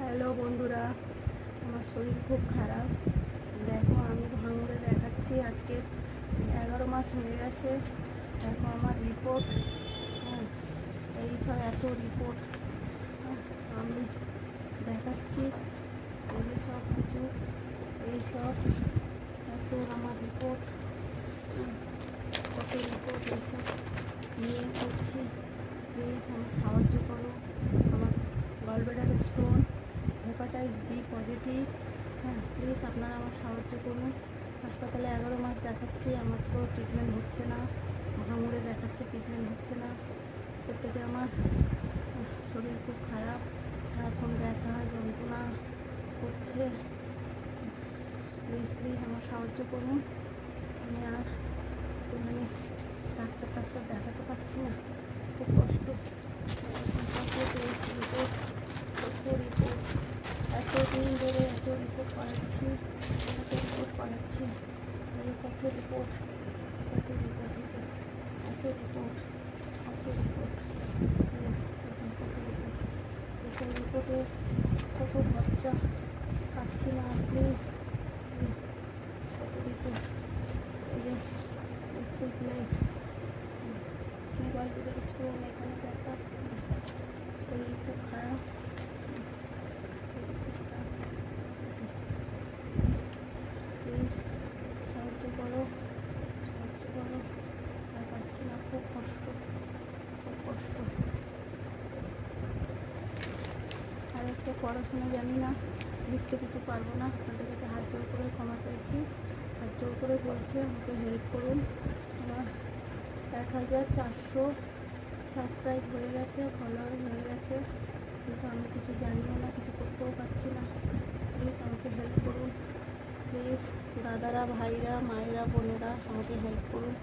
Hello বন্ধুরা, আমার শরীর খুব খারাপ। দেখো আমি ভাঙড়ে দেখাচ্ছি। আজকে 11 মাস হয়ে গেছে। দেখো আমার রিপোর্ট, হ্যাঁ, এই সব এত রিপোর্ট আমি দেখাচ্ছি। এই যে সব কিছু, এইসব এত আমার রিপোর্ট, কত রিপোর্ট এইসব নিয়ে করছি। প্লিজ আমার সাহায্য করো। আমার gallbladder stone, hepatitis B positive. হ্যাঁ, প্লিজ আপনারা আমার সাহায্য করুন। হাসপাতালে 11 মাস দেখাচ্ছি, আমার তো ট্রিটমেন্ট হচ্ছে না। ভাঙড়ে দেখাচ্ছে, ট্রিটমেন্ট হচ্ছে না। প্রত্যেকে আমার শরীর খুব খারাপ, সারাক্ষণ ব্যথা যন্ত্রণা হচ্ছে। প্লিজ প্লিজ আমার সাহায্য করুন। আমি আর একটুখানি ডাক্তার দেখাতে পারছি না, খুব কষ্ট। এতদিন ধরে এত রিপোর্ট করাচ্ছি, এই কত রিপোর্ট হয়েছে, এত রিপোর্ট এইসব রিপোর্টে কত খরচা, পাচ্ছি না। প্লিজ কত রিপোর্ট, এই যে এক্সেল প্লেট, গলব্লাডার স্টোন, এখানে ব্যথা, শরীর খুব খারাপ। প্লিজ সাহায্য করো। আর পাচ্ছি না, খুব কষ্ট। আর একটা পড়াশোনা জানি না, লিখতে কিছু পারবো না। আপনাদের কাছে হাত জোর করে ক্ষমা চাইছি, হাত জোর করে বলছি আমাকে হেল্প করুন। আমার 1400 সাবস্ক্রাইব হয়ে গেছে, ফলোয়ার হয়ে গেছে, কিন্তু আমি কিছু জানিও না, কিছু করতেও পারছি না। প্লিজ আমাকে হেল্প করুন। প্লিজ দাদারা, ভাইরা, মায়েরা, বোনেরা আমাকে হেল্প করুন।